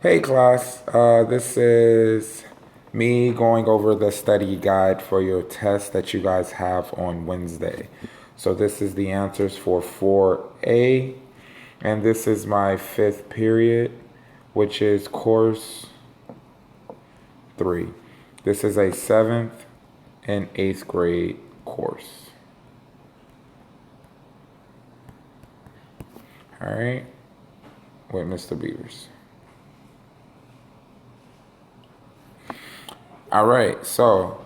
Hey class, this is me going over the study guide for your test that you guys have on Wednesday. So this is the answers for 4A, and this is my fifth period, which is course 3. This is a 7th and 8th grade course. All right, with Mr. Beavers. All right, so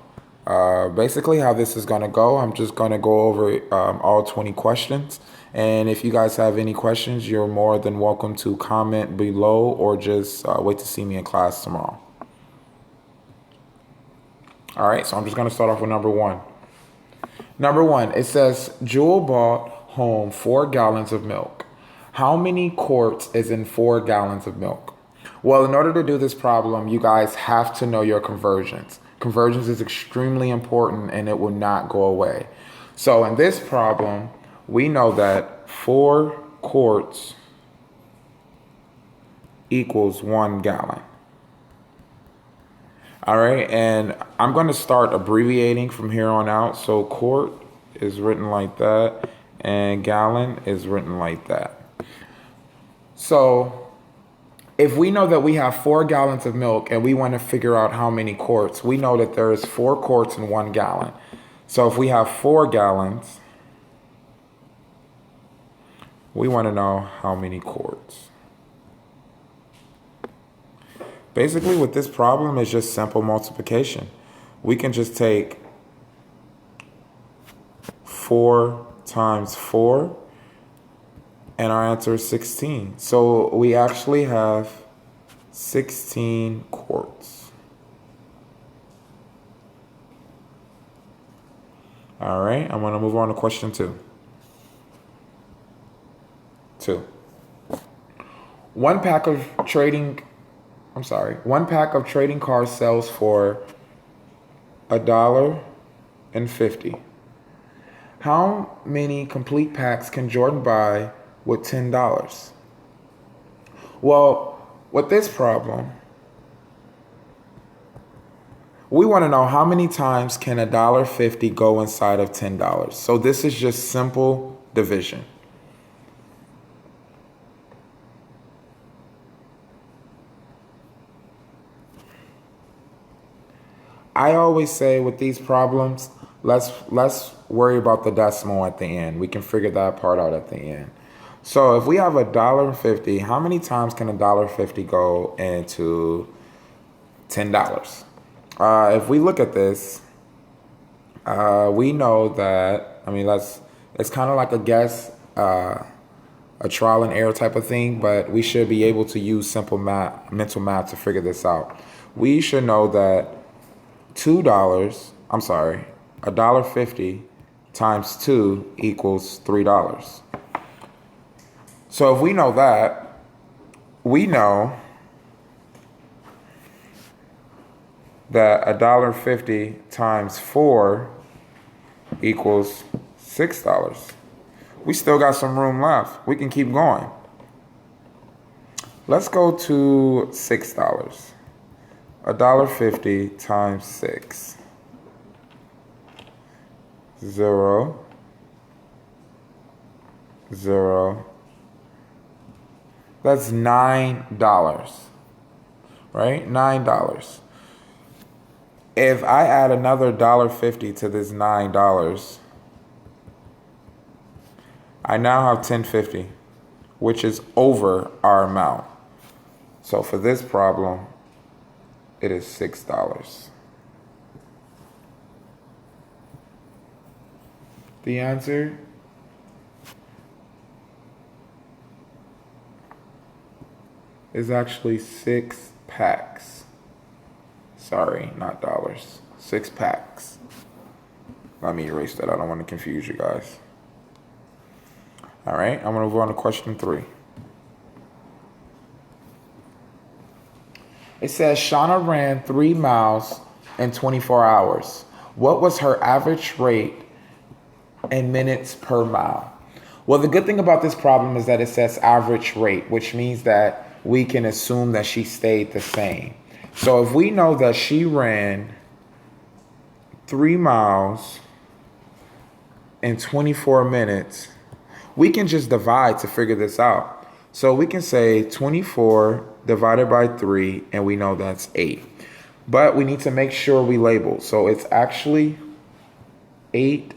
basically how this is going to go, I'm just going to go over all 20 questions. And if you guys have any questions, you're more than welcome to comment below or just wait to see me in class tomorrow. All right, so I'm just going to start off with number one. Number one, it says, Jewel bought home 4 gallons of milk. How many quarts is in 4 gallons of milk? Well, in order to do this problem, you guys have to know your conversions. Conversions is extremely important and it will not go away. So in this problem, we know that 4 quarts equals 1 gallon. All right, and I'm going to start abbreviating from here on out. So quart is written like that and gallon is written like that. So if we know that we have 4 gallons of milk and we want to figure out how many quarts, we know that there is 4 quarts in 1 gallon. So if we have 4 gallons, we want to know how many quarts. Basically, with this problem, it's just simple multiplication. We can just take 4 times 4. And our answer is 16. So we actually have 16 quarts. All right, I'm going to move on to question 2. One pack of trading cards sells for $1.50. How many complete packs can Jordan buy with $10? Well, with this problem, we want to know how many times can $1.50 go inside of $10. So this is just simple division. I always say with these problems, let's worry about the decimal at the end. We can figure that part out at the end. So if we have $1.50, how many times can $1.50 go into $10? If we look at this, we know that, it's kind of like a guess, a trial and error type of thing, but we should be able to use simple mental math to figure this out. We should know that $1.50 times 2 equals $3. So if we know that, we know that $1.50 times 4 equals $6. We still got some room left. We can keep going. Let's go to $6. $1.50 times 6. 0, 0. That's $9, right? $9. If I add another $1.50 to this $9, I now have $10.50, which is over our amount. So for this problem, it is $6. The answer is actually 6 packs. Sorry, not dollars. 6 packs. Let me erase that. I don't want to confuse you guys. All right, I'm going to move on to question 3. It says Shauna ran 3 miles in 24 hours. What was her average rate in minutes per mile? Well, the good thing about this problem is that it says average rate, which means that we can assume that she stayed the same. So if we know that she ran 3 miles in 24 minutes, we can just divide to figure this out. So we can say 24 divided by 3, and we know that's 8. But we need to make sure we label. So it's actually 8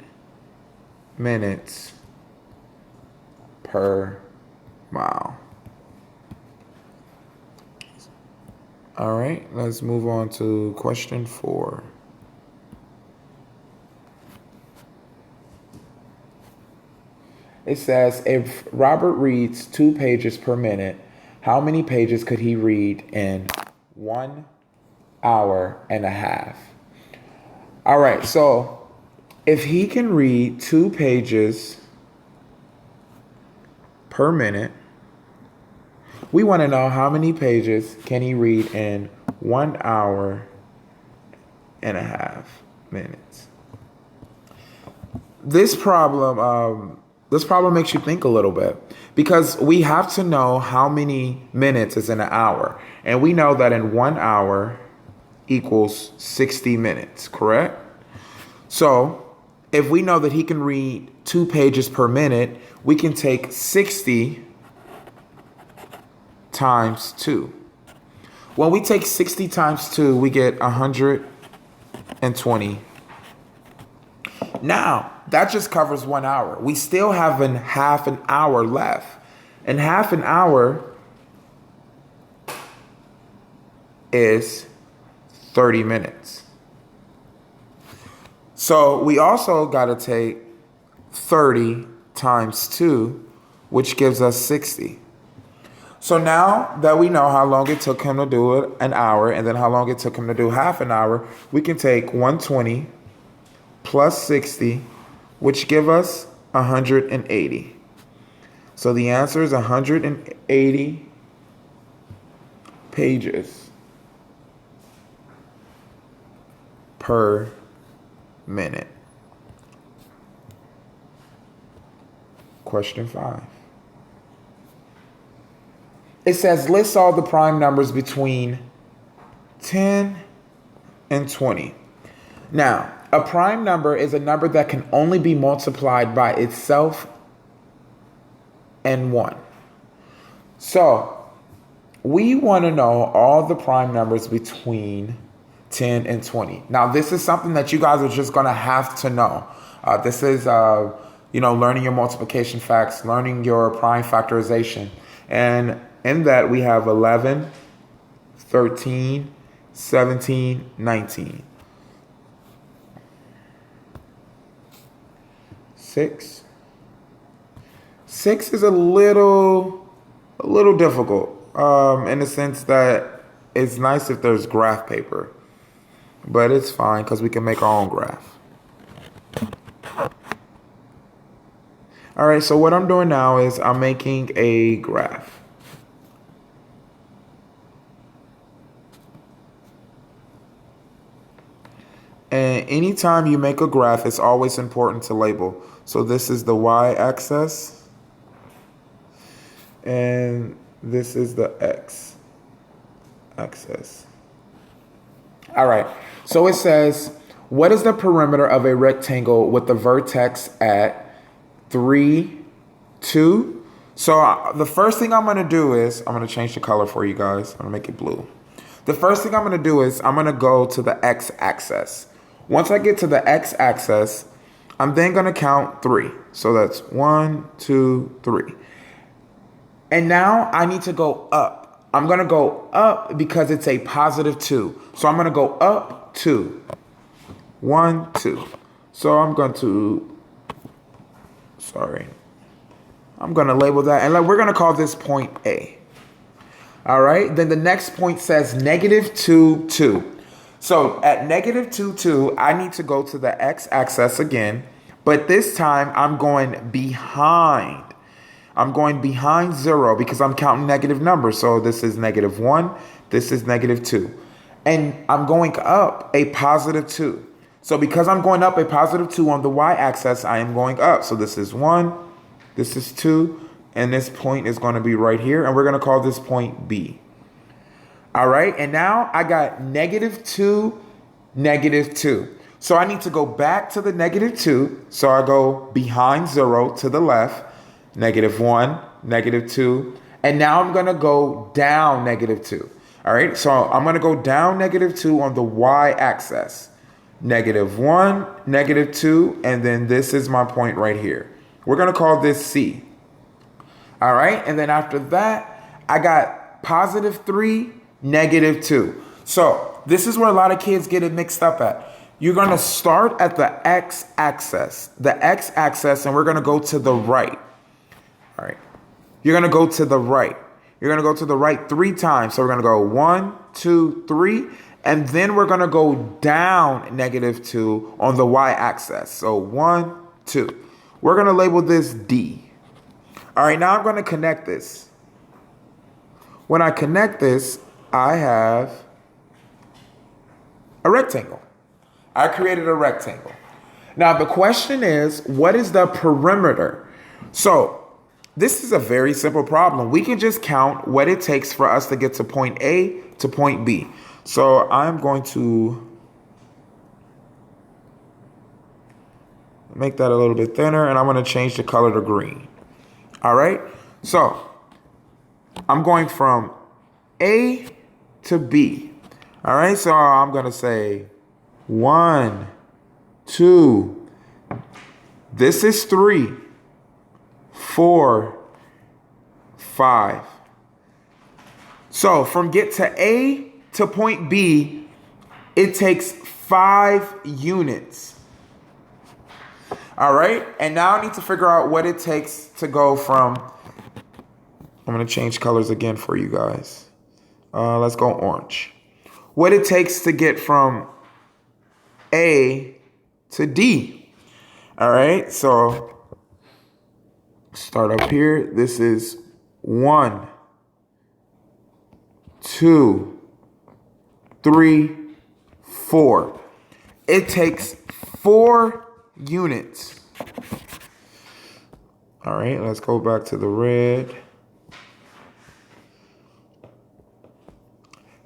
minutes per mile. All right, let's move on to question 4. It says, if Robert reads 2 pages per minute, how many pages could he read in 1 hour and a half? All right, so if he can read 2 pages per minute, we want to know how many pages can he read in 1 hour and a half minutes. This problem makes you think a little bit, because we have to know how many minutes is in an hour. And we know that in 1 hour equals 60 minutes, correct? So if we know that he can read 2 pages per minute, we can take 60 times 2. When we take 60 times 2, we get 120. Now, that just covers 1 hour. We still have half an hour left. And half an hour is 30 minutes. So we also got to take 30 times 2, which gives us 60. So now that we know how long it took him to do it, an hour, and then how long it took him to do half an hour, we can take 120 plus 60, which give us 180. So the answer is 180 pages per minute. Question 5. It says, list all the prime numbers between 10 and 20. Now, a prime number is a number that can only be multiplied by itself and 1. So we want to know all the prime numbers between 10 and 20. Now, this is something that you guys are just going to have to know. This is, learning your multiplication facts, learning your prime factorization. And in that, we have 11, 13, 17, 19. 6. 6 is a little difficult in the sense that it's nice if there's graph paper, but it's fine because we can make our own graph. All right, so what I'm doing now is I'm making a graph. And anytime you make a graph, it's always important to label. So this is the y-axis, and this is the x-axis. All right, so it says, what is the perimeter of a rectangle with the vertex at 3, 2? So the first thing I'm going to do is, I'm going to change the color for you guys. I'm going to make it blue. The first thing I'm going to do is I'm going to go to the x-axis. Once I get to the x-axis, I'm then going to count 3. So that's 1, 2, 3. And now I need to go up. I'm going to go up because it's a positive 2. So I'm going to go up 2. 1, 2. So I'm going to label that. And we're going to call this point A. All right. Then the next point says negative 2, 2. So at negative 2, 2, I need to go to the x-axis again, but this time I'm going behind. I'm going behind 0 because I'm counting negative numbers. So this is negative 1, this is negative 2. And I'm going up a positive 2. So because I'm going up a positive 2 on the y-axis, I am going up. So this is 1, this is 2, and this point is going to be right here, and we're going to call this point B. All right, and now I got -2, -2. So I need to go back to the -2. So I go behind 0 to the left, -1, -2, and now I'm going to go down -2. All right, so I'm going to go down -2 on the y-axis. -1, -2, and then this is my point right here. We're going to call this C. All right, and then after that, I got +3, -2. So this is where a lot of kids get it mixed up at. You're going to start at the x-axis, and we're going to go to the right. All right, you're going to go to the right. You're going to go to the right 3 times. So we're going to go 1, 2, 3. And then we're going to go down -2 on the y-axis. So 1, 2. We're going to label this D. All right, now I'm going to connect this. When I connect this, I have a rectangle. I created a rectangle. Now the question is, what is the perimeter? So this is a very simple problem. We can just count what it takes for us to get to point A to point B. So I'm going to make that a little bit thinner, and I'm going to change the color to green. All right. So I'm going from A to B. All right. So I'm going to say 1, 2. This is 3, 4, 5. So from get to A to point B, it takes 5 units. All right, and now I need to figure out what it takes to go from, I'm going to change colors again for you guys. Let's go orange. What it takes to get from A to D. All right, so start up here. This is 1, 2, 3, 4. It takes 4 units. All right, let's go back to the red.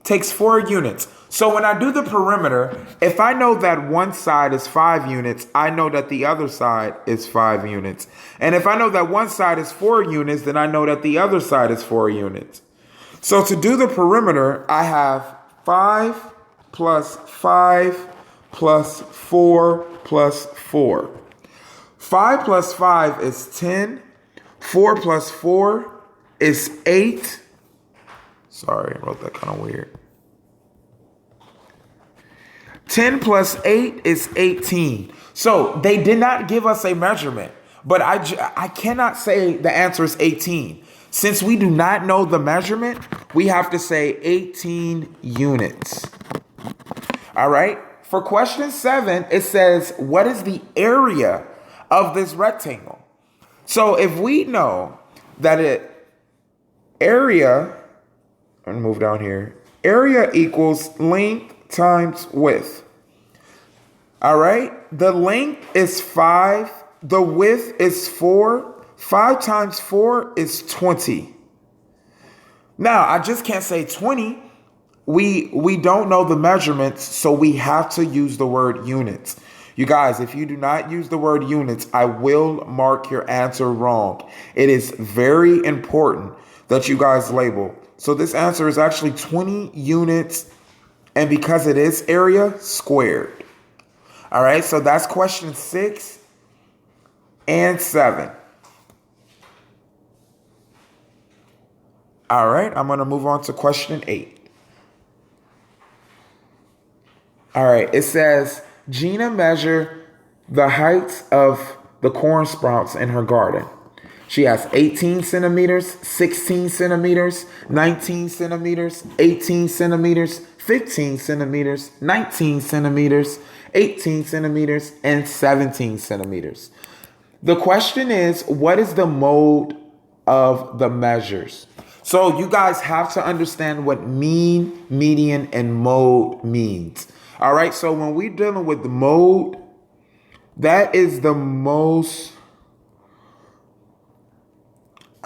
Takes 4 units. So when I do the perimeter, if I know that one side is 5 units, I know that the other side is 5 units. And if I know that one side is 4 units, then I know that the other side is 4 units. So to do the perimeter, I have 5 plus 5 plus 4 plus 4. 5 plus 5 is 10. 4 plus 4 is 8. Sorry, I wrote that kind of weird. 10 plus 8 is 18. So they did not give us a measurement, but I cannot say the answer is 18. Since we do not know the measurement, we have to say 18 units. All right. For question 7, it says, what is the area of this rectangle? So if we know that area, I'm going to move down here, area equals length times width. All right. The length is 5. The width is 4. 5 times 4 is 20. Now, I just can't say 20. We don't know the measurements, so we have to use the word units. You guys, if you do not use the word units, I will mark your answer wrong. It is very important that you guys label. So this answer is actually 20 units, and because it is area, squared. All right, so that's question 6 and 7. All right, I'm going to move on to question 8. All right, it says, Gina measured the heights of the corn sprouts in her garden. She has 18 centimeters, 16 centimeters, 19 centimeters, 18 centimeters, 15 centimeters, 19 centimeters, 18 centimeters, and 17 centimeters. The question is, what is the mode of the measures? So you guys have to understand what mean, median, and mode means. All right, so when we're dealing with the mode, that is the most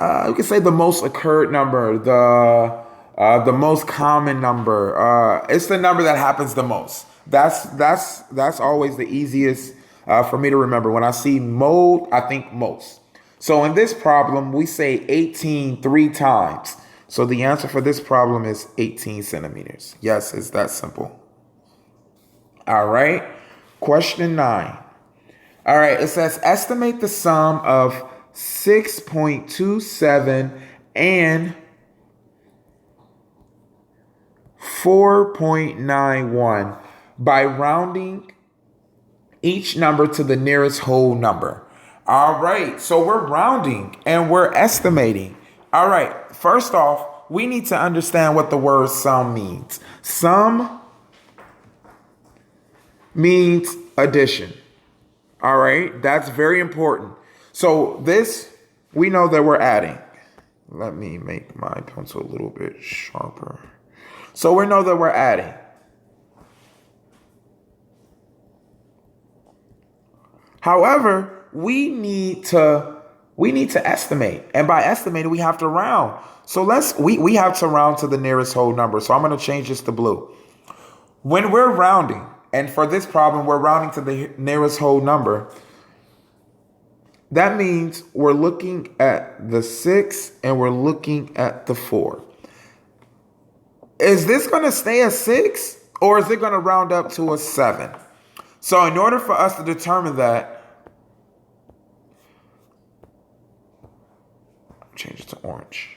we can say the most occurred number, the most common number. It's the number that happens the most. That's always the easiest for me to remember. When I see mode, I think most. So in this problem, we say 18 three times. So the answer for this problem is 18 centimeters. Yes, it's that simple. All right. Question 9. All right. It says estimate the sum of 6.27 and 4.91 by rounding each number to the nearest whole number. All right, so we're rounding and we're estimating. All right, first off, we need to understand what the word sum means. Sum means addition. All right, that's very important. So this, we know that we're adding. Let me make my pencil a little bit sharper. So we know that we're adding. However, we need to estimate. And by estimating, we have to round. So we have to round to the nearest whole number. So I'm going to change this to blue. When we're rounding, and for this problem, we're rounding to the nearest whole number, that means we're looking at the 6 and we're looking at the 4. Is this going to stay a 6 or is it going to round up to a 7? So in order for us to determine that, change it to orange.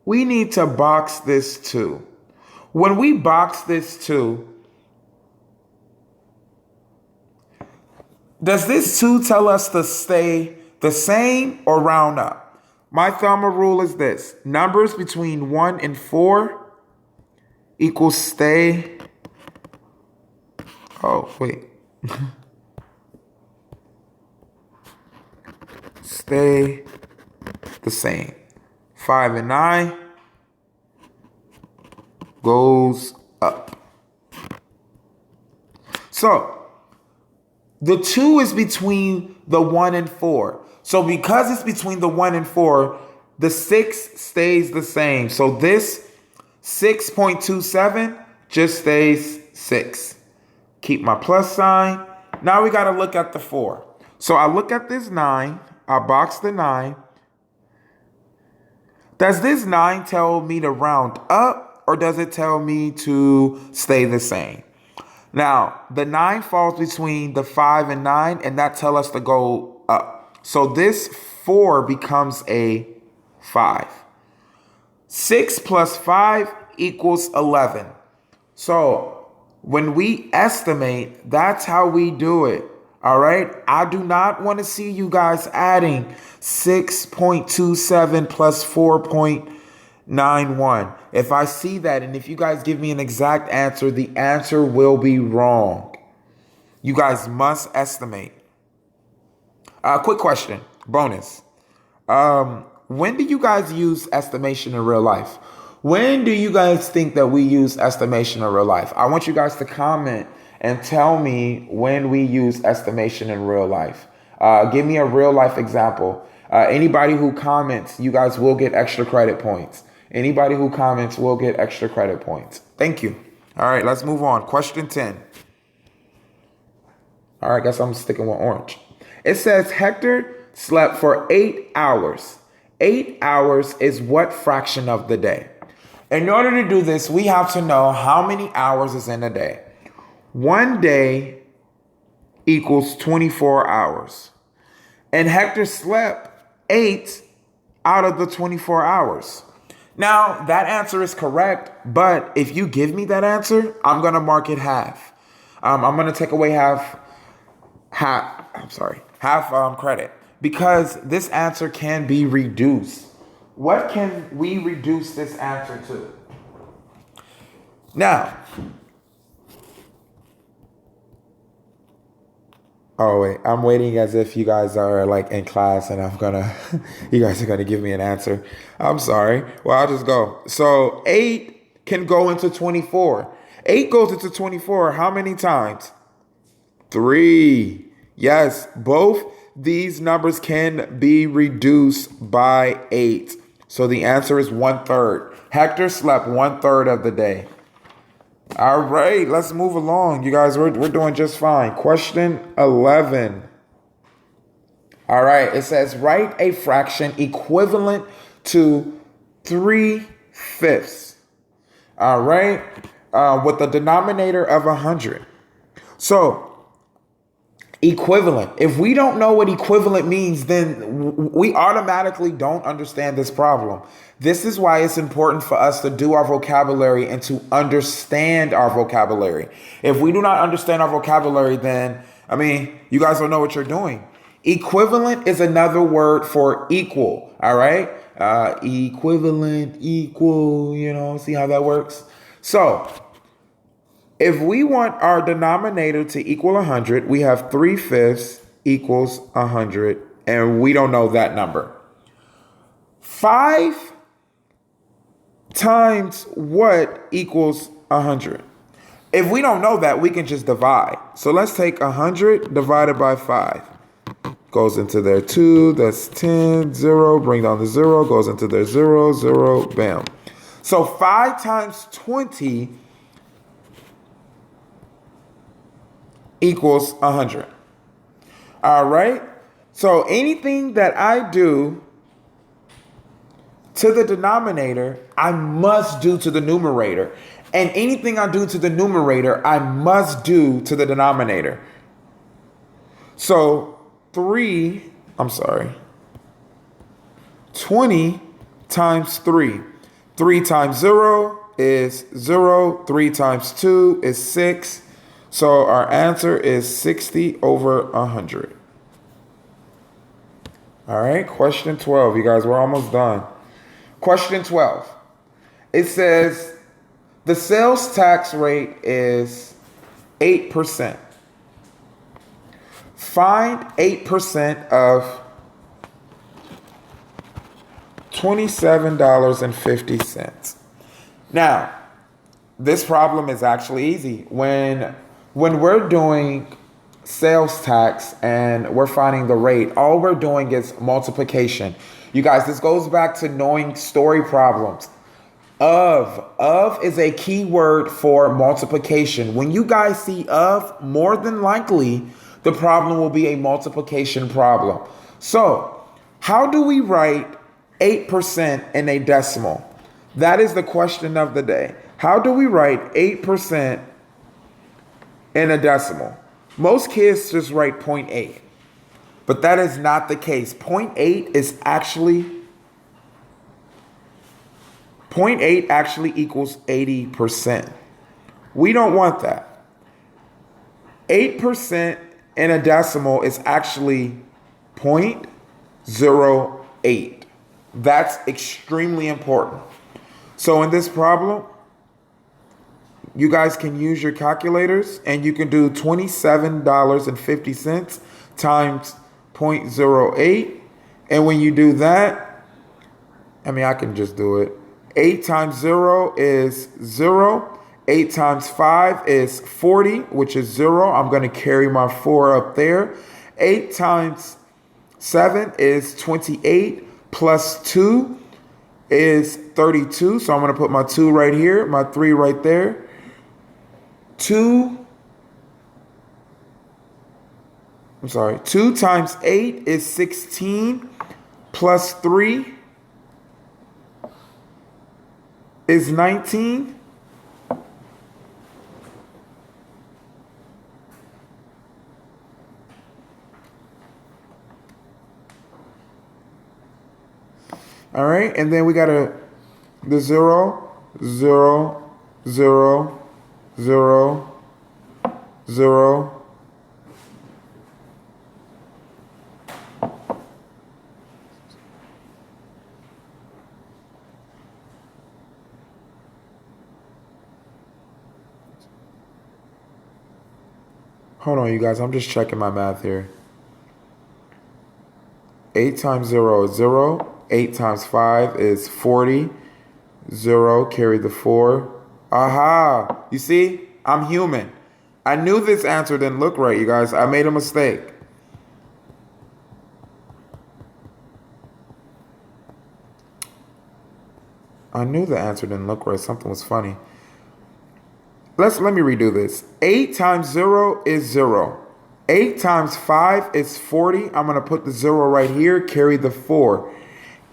We need to box this 2. When we box this 2, does this 2 tell us to stay the same or round up? My thumb rule is this. Numbers between 1 and 4 equals stay. Oh, wait. Stay the same. 5 and 9 goes up. So the 2 is between the 1 and 4. So because it's between the 1 and 4, the 6 stays the same. So this 6.27 just stays 6. Keep my plus sign. Now we got to look at the 4. So I look at this 9. I box the 9. Does this 9 tell me to round up or does it tell me to stay the same? Now, the 9 falls between the 5 and 9, and that tells us to go up. So this 4 becomes a 5. 6 plus 5 equals 11. So when we estimate, that's how we do it. All right. I do not want to see you guys adding 6.27 plus 4.91. If I see that, and if you guys give me an exact answer, the answer will be wrong. You guys must estimate. Quick question, bonus. When do you guys use estimation in real life? When do you guys think that we use estimation in real life? I want you guys to comment and tell me when we use estimation in real life. Give me a real life example. Anybody who comments, you guys will get extra credit points. Anybody who comments will get extra credit points. Thank you. All right, let's move on. Question 10. All right, I guess I'm sticking with orange. It says Hector slept for 8 hours. 8 hours is what fraction of the day? In order to do this, we have to know how many hours is in a day. 1 day equals 24 hours. And Hector slept 8 out of the 24 hours. Now, that answer is correct, but if you give me that answer, I'm going to mark it half. I'm going to take away half credit because this answer can be reduced. What can we reduce this answer to? Now, oh wait, I'm waiting as if you guys are like in class and you guys are gonna give me an answer. I'm sorry. Well, I'll just go. So 8 can go into 24. 8 goes into 24 how many times? 3. Yes, both these numbers can be reduced by 8. So the answer is 1/3. Hector slept 1/3 of the day. All right, let's move along. You guys, we're doing just fine. Question 11. All right, it says write a fraction equivalent to 3/5. All right, with the denominator of 100. So equivalent. If we don't know what equivalent means, then we automatically don't understand this problem. This is why it's important for us to do our vocabulary and to understand our vocabulary. If we do not understand our vocabulary, then, you guys don't know what you're doing. Equivalent is another word for equal, all right? Equivalent, equal, see how that works? So, if we want our denominator to equal 100, we have 3/5 equals 100, and we don't know that number. 5 times what equals 100? If we don't know that, we can just divide. So let's take 100 divided by 5. Goes into there 2, that's 10, 0, bring down the 0, goes into there 0, 0, bam. So 5 times 20 equals 100. All right. So anything that I do to the denominator, I must do to the numerator. And anything I do to the numerator, I must do to the denominator. So 20 times 3. 3 times 0 is 0. 3 times 2 is 6. So our answer is 60 over 100. All right, question 12. You guys, we're almost done. Question 12. It says the sales tax rate is 8%. Find 8% of $27.50. Now, this problem is actually easy. When we're doing sales tax and we're finding the rate, all we're doing is multiplication. You guys, this goes back to knowing story problems. Of is a key word for multiplication. When you guys see of, more than likely, the problem will be a multiplication problem. So, how do we write 8% in a decimal? That is the question of the day. How do we write 8% in a decimal? Most kids just write 0.8, but that is not the case. 0.8 actually equals 80%. We don't want that. 8% in a decimal is actually 0.08. That's extremely important. So in this problem, you guys can use your calculators and you can do $27.50 times 0.08. And when you do that, I can just do it. 8 times 0 is 0. 8 times 5 is 40, which is 0. I'm going to carry my 4 up there. 8 times 7 is 28, plus 2 is 32. So I'm going to put my 2 right here, my 3 right there. 2 times 8 is 16, plus 3 is 19. All right, and then we got the 0, 0, 0, 0, 0. Hold on, you guys. I'm just checking my math here. 8 times 0 is 0. 8 times 5 is 40. 0, carry the 4. Aha! You see? I'm human. I knew this answer didn't look right, you guys. I made a mistake. I knew the answer didn't look right. Something was funny. Let me redo this. 8 times 0 is 0. 8 times 5 is 40. I'm going to put the 0 right here, carry the 4.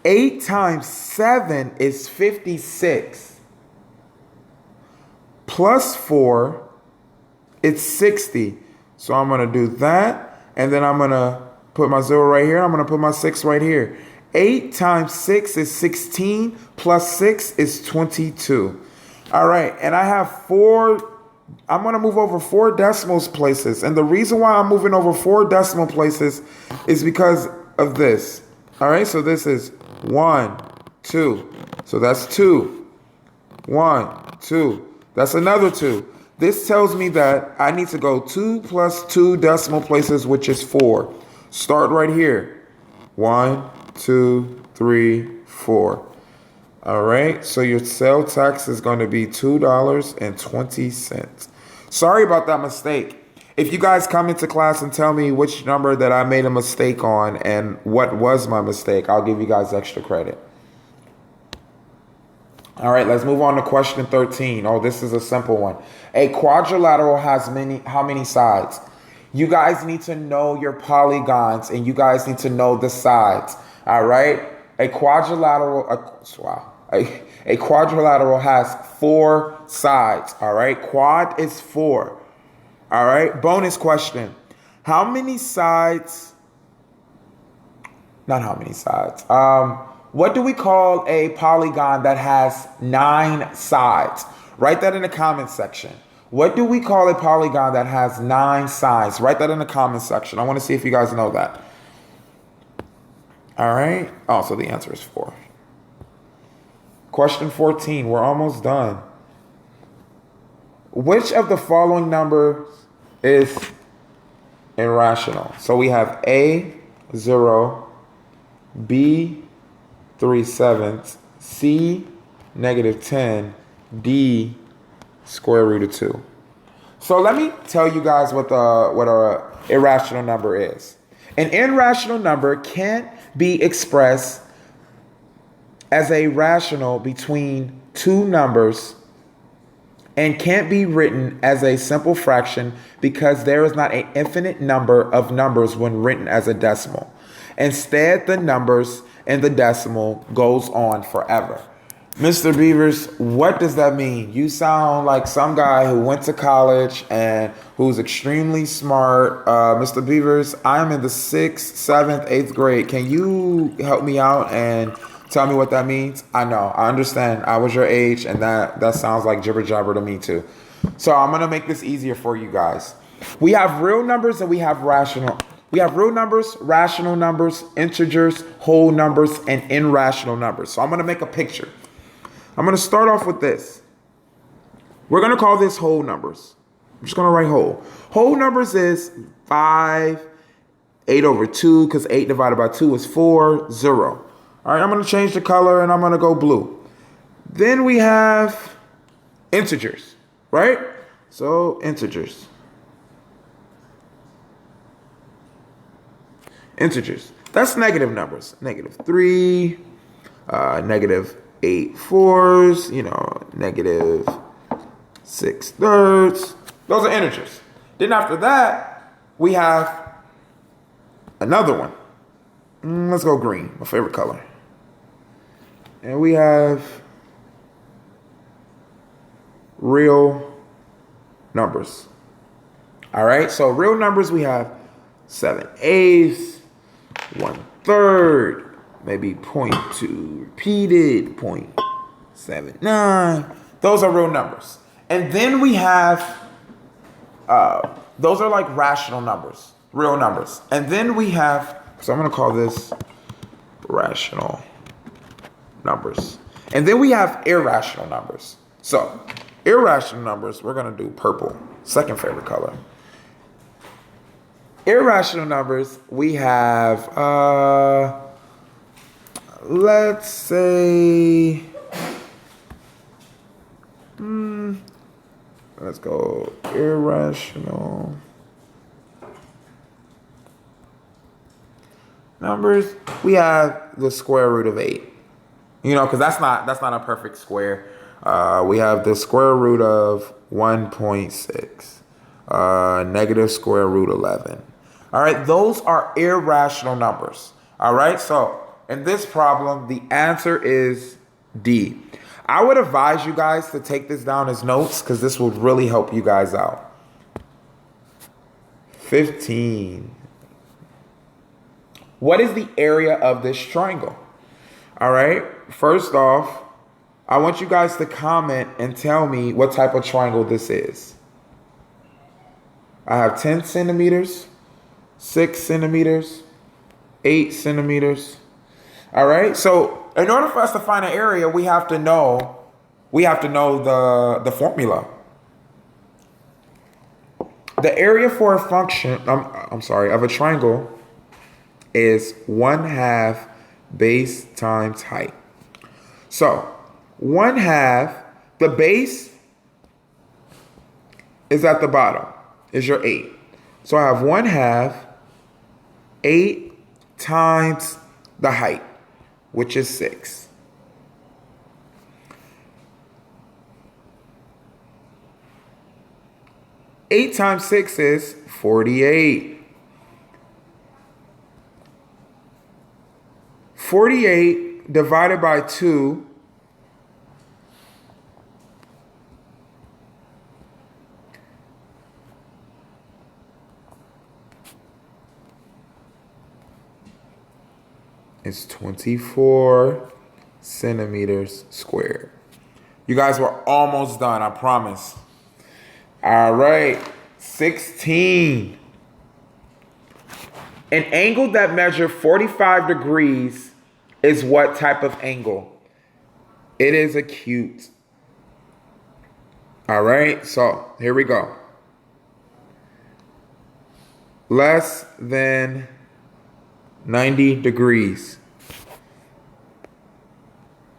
8 times 7 is 56. Plus 4, it's 60. So I'm going to do that, and then I'm going to put my 0 right here. I'm going to put my 6 right here. 8 times 6 is 16, plus 6 is 22. All right, and I have 4. I'm going to move over 4 decimal places. And the reason why I'm moving over 4 decimal places is because of this. All right, so this is 1, 2. So that's 2. 1, 2. That's another 2. This tells me that I need to go 2 plus 2 decimal places, which is 4. Start right here. 1, 2, 3, 4. All right, so your sale tax is going to be $2.20. Sorry about that mistake. If you guys come into class and tell me which number that I made a mistake on and what was my mistake, I'll give you guys extra credit. All right, let's move on to question 13. Oh, this is a simple one. A quadrilateral has how many sides? You guys need to know your polygons and you guys need to know the sides. All right, a quadrilateral has 4 sides. All right, quad is 4. All right, bonus question. How many sides? Not how many sides. What do we call a polygon that has 9 sides? Write that in the comment section. What do we call a polygon that has 9 sides? Write that in the comment section. I want to see if you guys know that. All right. Oh, so the answer is 4. Question 14. We're almost done. Which of the following numbers is irrational? So we have A, 0, B, 3/7, C, -10, D, square root of 2. So let me tell you guys what a irrational number is. An irrational number can't be expressed as a rational between 2 numbers and can't be written as a simple fraction because there is not an infinite number of numbers when written as a decimal. Instead, the numbers in the decimal goes on forever. Mr. Beavers, what does that mean? You sound like some guy who went to college and who's extremely smart. Mr. Beavers, I'm in the 6th, 7th, 8th grade. Can you help me out and tell me what that means? I know, I understand. I was your age, and that sounds like jibber jabber to me too. So I'm going to make this easier for you guys. We have real numbers and we have rational. We have real numbers, rational numbers, integers, whole numbers, and irrational numbers. So I'm going to make a picture. I'm going to start off with this. We're going to call this whole numbers. I'm just going to write whole. Whole numbers is 5, 8 over 2, because 8 divided by 2 is 4, 0. All right, I'm going to change the color, and I'm going to go blue. Then we have integers, right? So integers. Integers. That's negative numbers. -3, -8 fourths, -6/3. Those are integers. Then after that, we have another one. Let's go green, my favorite color. And we have real numbers. All right, so real numbers, we have 7/8, 1/3, maybe 0.2 repeated, 0.79. Those are real numbers. And then we have, those are like rational numbers, real numbers. And then we have, so I'm going to call this rational numbers. And then we have irrational numbers. So irrational numbers, we're going to do purple, second favorite color. Irrational numbers, we have, let's say, let's go irrational numbers. We have the square root of 8. You know, because that's not a perfect square. We have the square root of 1.6, negative square root 11. All right, those are irrational numbers. All right, so in this problem, the answer is D. I would advise you guys to take this down as notes because this will really help you guys out. 15. What is the area of this triangle? All right, first off, I want you guys to comment and tell me what type of triangle this is. I have 10 centimeters, 6 centimeters, 8 centimeters. All right, so in order for us to find an area, we have to know the formula. The area for a function, of a triangle is 1/2 base times height. So 1/2, the base is at the bottom, is your 8. So I have 1/2, 8 times the height, which is 6. Eight times 6 is 48. 48 divided by 2 is 24 centimeters squared. You guys were almost done, I promise. All right, 16. An angle that measures 45 degrees is what type of angle? It is acute. All right, so here we go. Less than 90 degrees.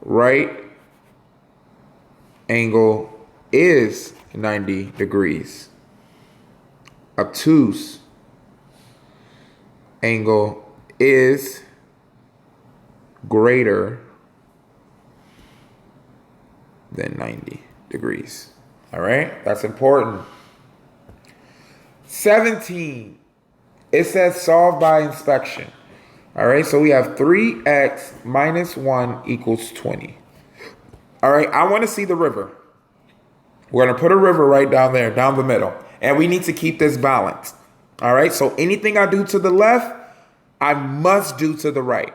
Right angle is 90 degrees. Obtuse angle is greater than 90 degrees. All right, that's important. 17, it says solve by inspection. All right, so we have 3x minus 1 equals 20. All right, I want to see the river. We're going to put a river right down there, down the middle. And we need to keep this balanced. All right, so anything I do to the left, I must do to the right.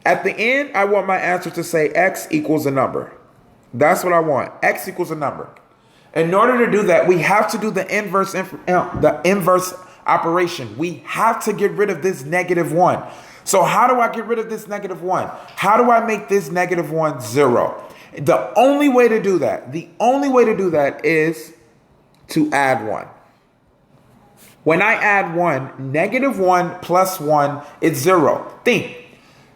At the end, I want my answer to say x equals a number. That's what I want. X equals a number. In order to do that, we have to do the inverse operation. We have to get rid of this -1. So how do I get rid of this -1? How do I make this -1 0? The only way to do that, is to add 1. When I add 1, -1 plus 1 is 0. Think,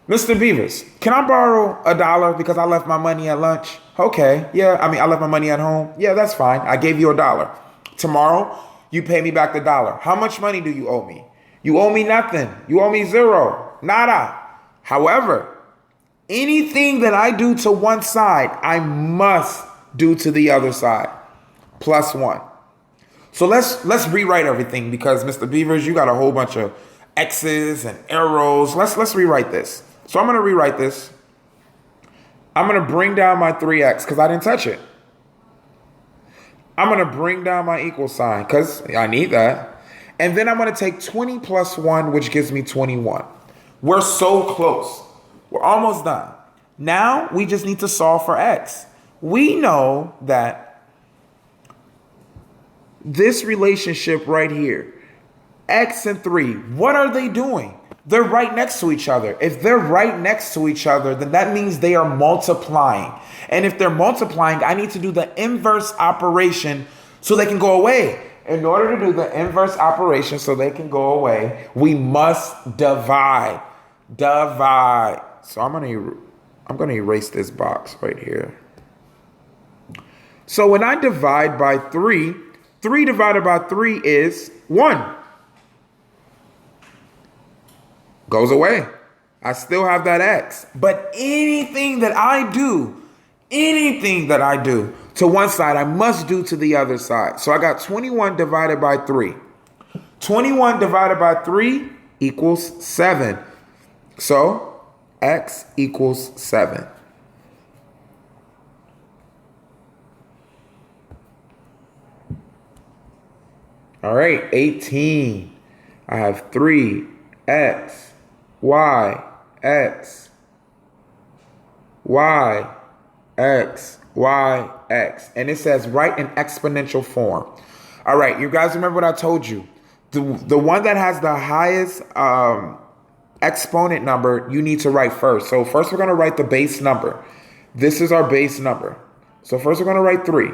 Mr. Beavers, can I borrow $1 because I left my money at lunch? Okay, yeah, I left my money at home. Yeah, that's fine. I gave you $1. Tomorrow, you pay me back the $1. How much money do you owe me? You owe me nothing. You owe me 0. Nada. However, anything that I do to one side, I must do to the other side. Plus 1. So let's rewrite everything because Mr. Beavers, you got a whole bunch of X's and arrows. Let's rewrite this. So I'm going to rewrite this. I'm going to bring down my 3x because I didn't touch it. I'm going to bring down my equal sign because I need that. And then I'm going to take 20 plus 1, which gives me 21. We're so close. We're almost done. Now we just need to solve for x. We know that this relationship right here, x and 3, what are they doing? They're right next to each other. If they're right next to each other, then that means they are multiplying. And if they're multiplying, I need to do the inverse operation so they can go away. In order to do the inverse operation so they can go away, we must divide. Divide. So I'm gonna erase this box right here. So when I divide by 3, 3 divided by 3 is 1. Goes away. I still have that x. But anything that I do to one side, I must do to the other side. So I got 21 divided by 3. 21 divided by 3 equals 7. So x equals 7. All right, 18. I have 3x, y, x, y, x, y, x. And it says write in exponential form. All right, you guys remember what I told you? The one that has the highest exponent number, you need to write first. So first we're going to write the base number. This is our base number. So first we're going to write 3.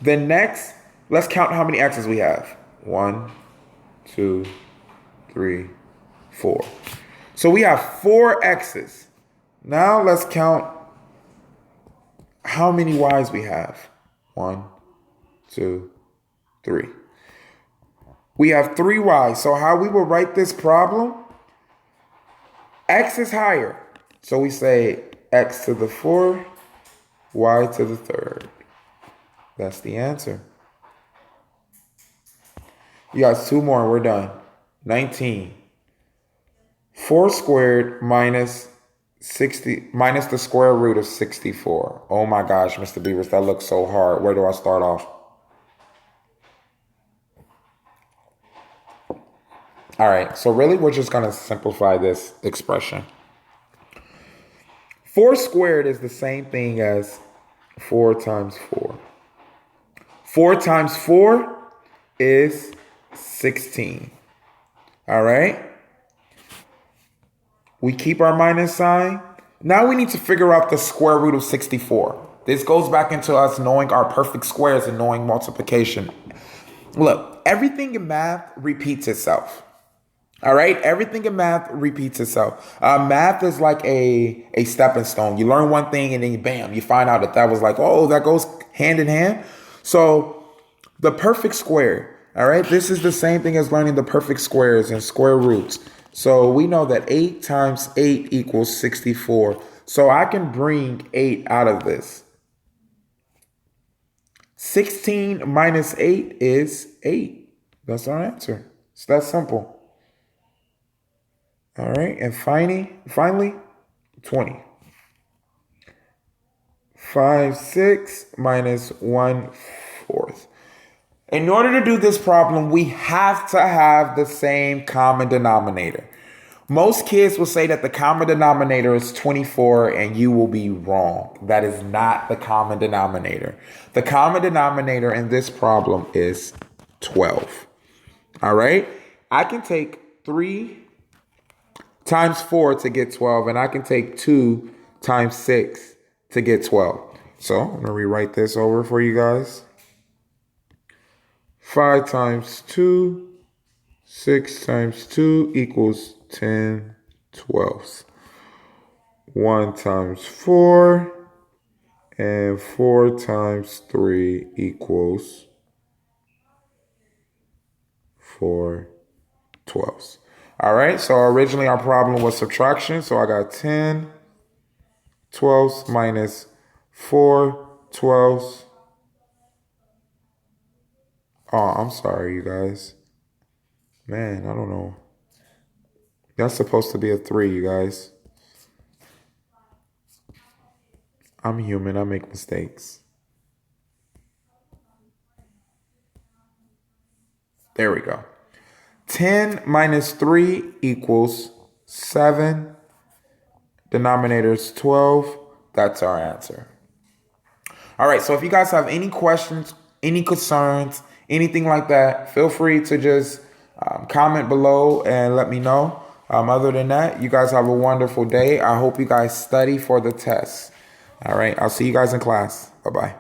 Then next, let's count how many x's we have. 1, 2, 3, 4. So we have 4 x's. Now let's count how many y's we have. 1, 2, 3. We have 3 y's. So how we will write this problem, x is higher. So we say x to the 4, y to the 3rd. That's the answer. You got 2 more, we're done. 19. 4 squared minus 60 minus the square root of 64. Oh my gosh, Mr. Beavers, that looks so hard. Where do I start off? All right, so really we're just going to simplify this expression. 4 squared is the same thing as 4 times 4. 4 times 4 is 16. All right. We keep our minus sign. Now we need to figure out the square root of 64. This goes back into us knowing our perfect squares and knowing multiplication. Look, everything in math repeats itself. All right. Everything in math repeats itself. Math is like a stepping stone. You learn one thing and then bam, you find out that was like, oh, that goes hand in hand. So the perfect square. All right, this is the same thing as learning the perfect squares and square roots. So we know that 8 times 8 equals 64. So I can bring 8 out of this. 16 minus 8 is 8. That's our answer. It's that simple. All right, and finally, 20. 5, 6 minus 1/4. In order to do this problem, we have to have the same common denominator. Most kids will say that the common denominator is 24, and you will be wrong. That is not the common denominator. The common denominator in this problem is 12. All right? I can take 3 times 4 to get 12, and I can take 2 times 6 to get 12. So I'm going to rewrite this over for you guys. 5 times 2, 6 times 2 equals 10 twelfths. 1 times 4 and 4 times 3 equals 4 twelfths. All right, so originally our problem was subtraction. So I got 10 twelfths minus 4 twelfths. Oh, I'm sorry, you guys. Man, I don't know. That's supposed to be a 3, you guys. I'm human. I make mistakes. There we go. 10 minus 3 equals 7. Denominator is 12. That's our answer. All right, so if you guys have any questions, any concerns, anything like that, feel free to just comment below and let me know. Other than that, you guys have a wonderful day. I hope you guys study for the test. All right, I'll see you guys in class. Bye-bye.